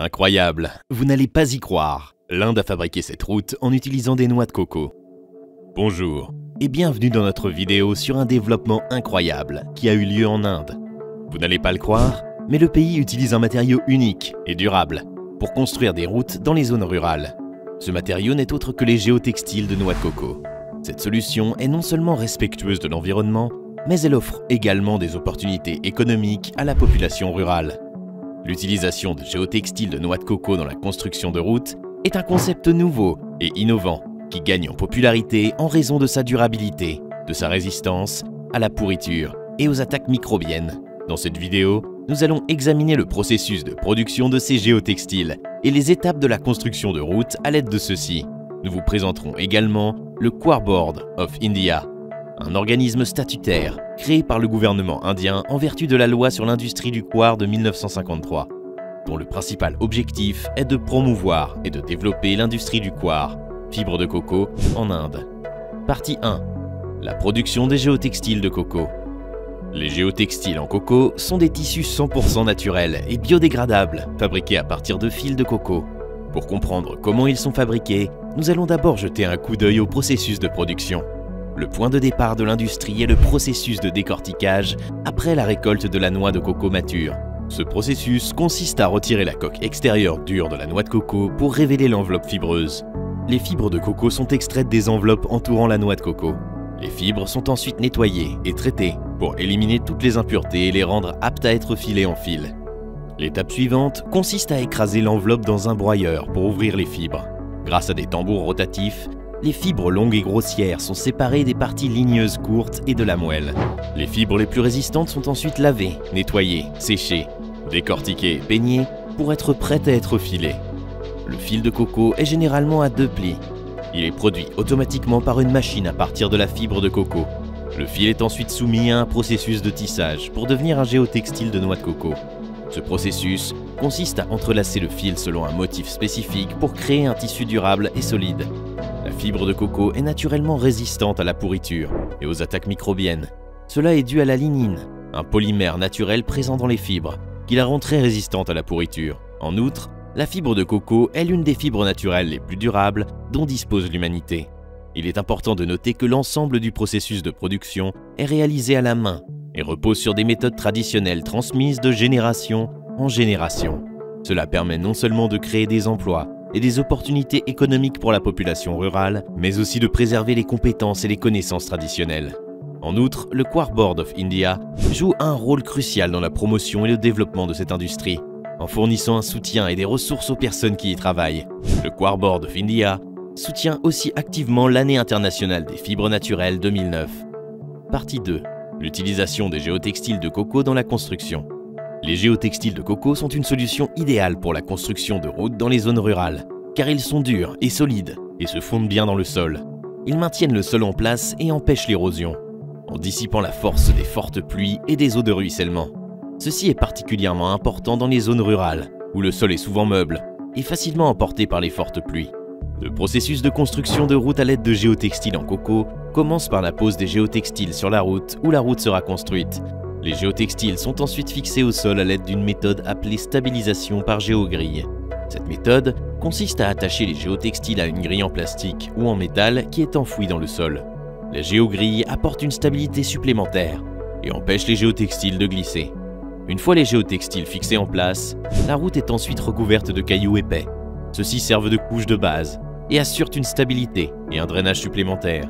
Incroyable, vous n'allez pas y croire. L'Inde a fabriqué cette route en utilisant des noix de coco. Bonjour et bienvenue dans notre vidéo sur un développement incroyable qui a eu lieu en Inde. Vous n'allez pas le croire, mais le pays utilise un matériau unique et durable pour construire des routes dans les zones rurales. Ce matériau n'est autre que les géotextiles de noix de coco. Cette solution est non seulement respectueuse de l'environnement, mais elle offre également des opportunités économiques à la population rurale. L'utilisation de géotextiles de noix de coco dans la construction de routes est un concept nouveau et innovant qui gagne en popularité en raison de sa durabilité, de sa résistance à la pourriture et aux attaques microbiennes. Dans cette vidéo, nous allons examiner le processus de production de ces géotextiles et les étapes de la construction de routes à l'aide de ceux-ci. Nous vous présenterons également le Quarr Board of India, un organisme statutaire créé par le gouvernement indien en vertu de la loi sur l'industrie du quarr de 1953, dont le principal objectif est de promouvoir et de développer l'industrie du quarr, fibre de coco, en Inde. Partie 1. La production des géotextiles de coco. Les géotextiles en coco sont des tissus 100% naturels et biodégradables, fabriqués à partir de fils de coco. Pour comprendre comment ils sont fabriqués, nous allons d'abord jeter un coup d'œil au processus de production. Le point de départ de l'industrie est le processus de décortiquage après la récolte de la noix de coco mature. Ce processus consiste à retirer la coque extérieure dure de la noix de coco pour révéler l'enveloppe fibreuse. Les fibres de coco sont extraites des enveloppes entourant la noix de coco. Les fibres sont ensuite nettoyées et traitées pour éliminer toutes les impuretés et les rendre aptes à être filées en fil. L'étape suivante consiste à écraser l'enveloppe dans un broyeur pour ouvrir les fibres. Grâce à des tambours rotatifs, les fibres longues et grossières sont séparées des parties ligneuses courtes et de la moelle. Les fibres les plus résistantes sont ensuite lavées, nettoyées, séchées, décortiquées et peignées pour être prêtes à être filées. Le fil de coco est généralement à 2 plis. Il est produit automatiquement par une machine à partir de la fibre de coco. Le fil est ensuite soumis à un processus de tissage pour devenir un géotextile de noix de coco. Ce processus consiste à entrelacer le fil selon un motif spécifique pour créer un tissu durable et solide. La fibre de coco est naturellement résistante à la pourriture et aux attaques microbiennes. Cela est dû à la lignine, un polymère naturel présent dans les fibres, qui la rend très résistante à la pourriture. En outre, la fibre de coco est l'une des fibres naturelles les plus durables dont dispose l'humanité. Il est important de noter que l'ensemble du processus de production est réalisé à la main et repose sur des méthodes traditionnelles transmises de génération en génération. Cela permet non seulement de créer des emplois et des opportunités économiques pour la population rurale, mais aussi de préserver les compétences et les connaissances traditionnelles. En outre, le Quarr Board of India joue un rôle crucial dans la promotion et le développement de cette industrie, en fournissant un soutien et des ressources aux personnes qui y travaillent. Le Quarr Board of India soutient aussi activement l'Année internationale des fibres naturelles 2009. Partie 2. L'utilisation des géotextiles de coco dans la construction. Les géotextiles de coco sont une solution idéale pour la construction de routes dans les zones rurales, car ils sont durs et solides et se fondent bien dans le sol. Ils maintiennent le sol en place et empêchent l'érosion, en dissipant la force des fortes pluies et des eaux de ruissellement. Ceci est particulièrement important dans les zones rurales, où le sol est souvent meuble et facilement emporté par les fortes pluies. Le processus de construction de routes à l'aide de géotextiles en coco commence par la pose des géotextiles sur la route où la route sera construite. Les géotextiles sont ensuite fixés au sol à l'aide d'une méthode appelée stabilisation par géogrille. Cette méthode consiste à attacher les géotextiles à une grille en plastique ou en métal qui est enfouie dans le sol. La géogrille apporte une stabilité supplémentaire et empêche les géotextiles de glisser. Une fois les géotextiles fixés en place, la route est ensuite recouverte de cailloux épais. Ceux-ci servent de couche de base et assurent une stabilité et un drainage supplémentaire.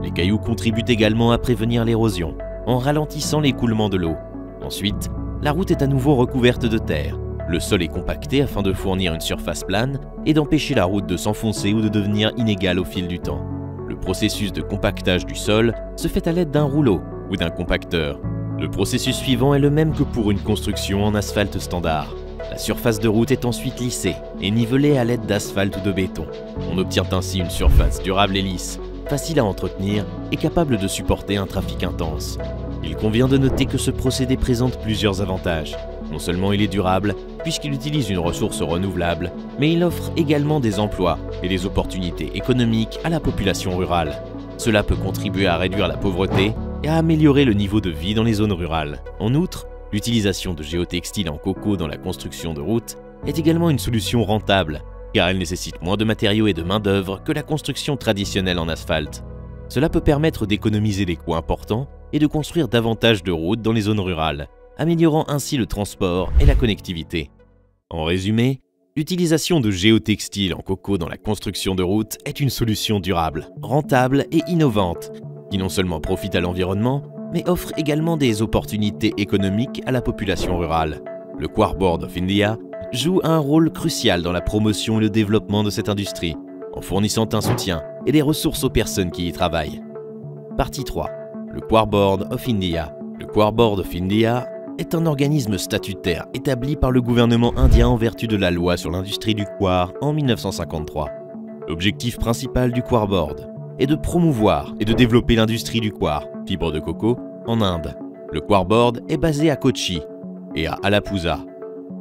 Les cailloux contribuent également à prévenir l'érosion, en ralentissant l'écoulement de l'eau. Ensuite, la route est à nouveau recouverte de terre. Le sol est compacté afin de fournir une surface plane et d'empêcher la route de s'enfoncer ou de devenir inégale au fil du temps. Le processus de compactage du sol se fait à l'aide d'un rouleau ou d'un compacteur. Le processus suivant est le même que pour une construction en asphalte standard. La surface de route est ensuite lissée et nivelée à l'aide d'asphalte ou de béton. On obtient ainsi une surface durable et lisse, facile à entretenir et capable de supporter un trafic intense. Il convient de noter que ce procédé présente plusieurs avantages. Non seulement il est durable, puisqu'il utilise une ressource renouvelable, mais il offre également des emplois et des opportunités économiques à la population rurale. Cela peut contribuer à réduire la pauvreté et à améliorer le niveau de vie dans les zones rurales. En outre, l'utilisation de géotextiles en coco dans la construction de routes est également une solution rentable, car elle nécessite moins de matériaux et de main-d'œuvre que la construction traditionnelle en asphalte. Cela peut permettre d'économiser des coûts importants et de construire davantage de routes dans les zones rurales, améliorant ainsi le transport et la connectivité. En résumé, l'utilisation de géotextiles en coco dans la construction de routes est une solution durable, rentable et innovante, qui non seulement profite à l'environnement, mais offre également des opportunités économiques à la population rurale. Le Quarbord of India joue un rôle crucial dans la promotion et le développement de cette industrie, en fournissant un soutien et des ressources aux personnes qui y travaillent. Partie 3. Le Quarbord of India. Le Quarbord of India est un organisme statutaire établi par le gouvernement indien en vertu de la loi sur l'industrie du coir en 1953. L'objectif principal du Quarbord est de promouvoir et de développer l'industrie du coir, fibre de coco, en Inde. Le Quarbord est basé à Kochi et à Alappuzha,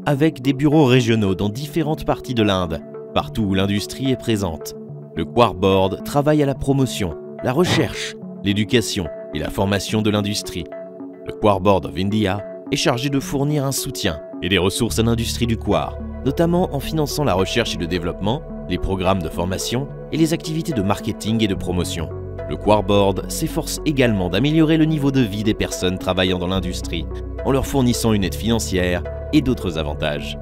avec des bureaux régionaux dans différentes parties de l'Inde, partout où l'industrie est présente. Le Quarbord travaille à la promotion, la recherche, l'éducation et la formation de l'industrie. Le Quarbord of India est chargé de fournir un soutien et des ressources à l'industrie du coir, notamment en finançant la recherche et le développement, les programmes de formation et les activités de marketing et de promotion. Le Quarbord s'efforce également d'améliorer le niveau de vie des personnes travaillant dans l'industrie en leur fournissant une aide financière et d'autres avantages.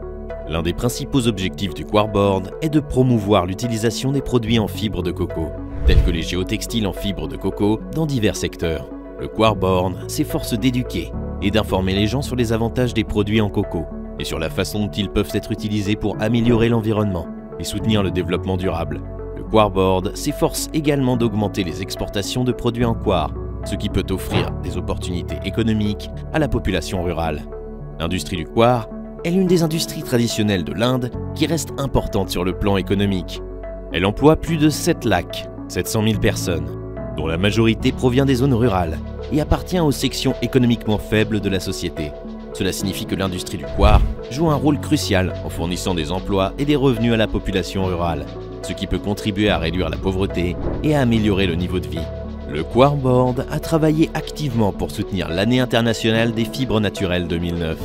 L'un des principaux objectifs du Quarbord est de promouvoir l'utilisation des produits en fibre de coco, tels que les géotextiles en fibre de coco dans divers secteurs. Le Quarbord s'efforce d'éduquer et d'informer les gens sur les avantages des produits en coco et sur la façon dont ils peuvent être utilisés pour améliorer l'environnement et soutenir le développement durable. Le Quarbord s'efforce également d'augmenter les exportations de produits en coir, ce qui peut offrir des opportunités économiques à la population rurale. L'industrie du coir est l'une des industries traditionnelles de l'Inde qui reste importante sur le plan économique. Elle emploie plus de 700 000 personnes, dont la majorité provient des zones rurales et appartient aux sections économiquement faibles de la société. Cela signifie que l'industrie du coir joue un rôle crucial en fournissant des emplois et des revenus à la population rurale, ce qui peut contribuer à réduire la pauvreté et à améliorer le niveau de vie. Le Quarbord a travaillé activement pour soutenir l'année internationale des fibres naturelles 2009.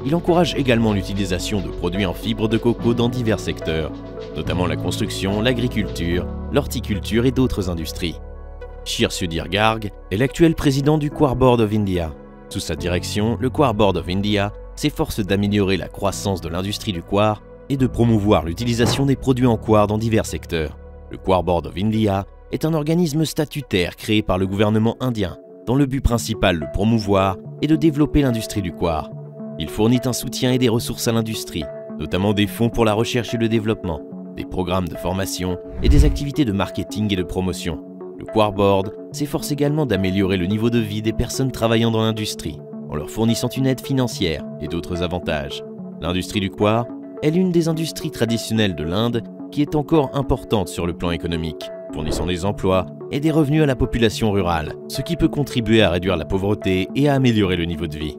Il encourage également l'utilisation de produits en fibre de coco dans divers secteurs, notamment la construction, l'agriculture, l'horticulture et d'autres industries. Shir Sudhir Garg est l'actuel président du Quarbord of India. Sous sa direction, le Quarbord of India s'efforce d'améliorer la croissance de l'industrie du coir et de promouvoir l'utilisation des produits en coir dans divers secteurs. Le Quarbord of India est un organisme statutaire créé par le gouvernement indien, dont le but principal de promouvoir et de développer l'industrie du coir. Il fournit un soutien et des ressources à l'industrie, notamment des fonds pour la recherche et le développement, des programmes de formation et des activités de marketing et de promotion. Le Quarbord s'efforce également d'améliorer le niveau de vie des personnes travaillant dans l'industrie, en leur fournissant une aide financière et d'autres avantages. L'industrie du coir est l'une des industries traditionnelles de l'Inde qui est encore importante sur le plan économique, fournissant des emplois et des revenus à la population rurale, ce qui peut contribuer à réduire la pauvreté et à améliorer le niveau de vie.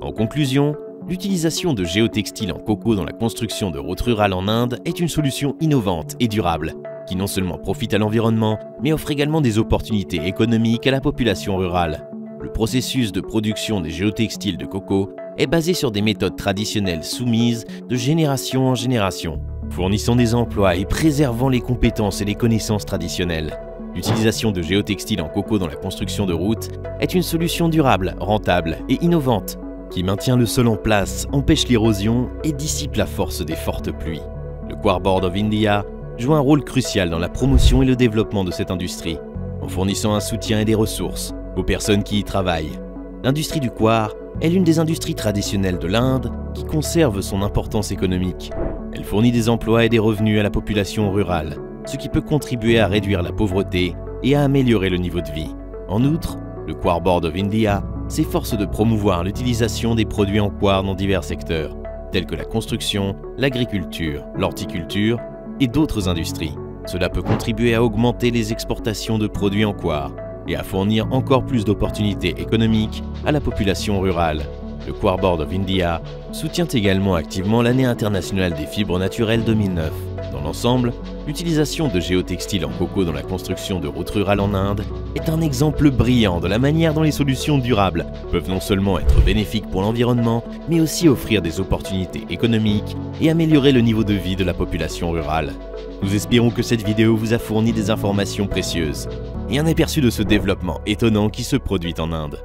En conclusion, l'utilisation de géotextiles en coco dans la construction de routes rurales en Inde est une solution innovante et durable, qui non seulement profite à l'environnement, mais offre également des opportunités économiques à la population rurale. Le processus de production des géotextiles de coco est basé sur des méthodes traditionnelles soumises de génération en génération, fournissant des emplois et préservant les compétences et les connaissances traditionnelles. L'utilisation de géotextiles en coco dans la construction de routes est une solution durable, rentable et innovante, qui maintient le sol en place, empêche l'érosion et dissipe la force des fortes pluies. Le Quarbord of India joue un rôle crucial dans la promotion et le développement de cette industrie, en fournissant un soutien et des ressources aux personnes qui y travaillent. L'industrie du coir est l'une des industries traditionnelles de l'Inde qui conserve son importance économique. Elle fournit des emplois et des revenus à la population rurale, ce qui peut contribuer à réduire la pauvreté et à améliorer le niveau de vie. En outre, le Quarbord of India s'efforce de promouvoir l'utilisation des produits en coir dans divers secteurs, tels que la construction, l'agriculture, l'horticulture et d'autres industries. Cela peut contribuer à augmenter les exportations de produits en coir et à fournir encore plus d'opportunités économiques à la population rurale. Le Quarbord of India soutient également activement l'année internationale des fibres naturelles 2009 dans Ensemble, l'utilisation de géotextiles en coco dans la construction de routes rurales en Inde est un exemple brillant de la manière dont les solutions durables peuvent non seulement être bénéfiques pour l'environnement, mais aussi offrir des opportunités économiques et améliorer le niveau de vie de la population rurale. Nous espérons que cette vidéo vous a fourni des informations précieuses et un aperçu de ce développement étonnant qui se produit en Inde.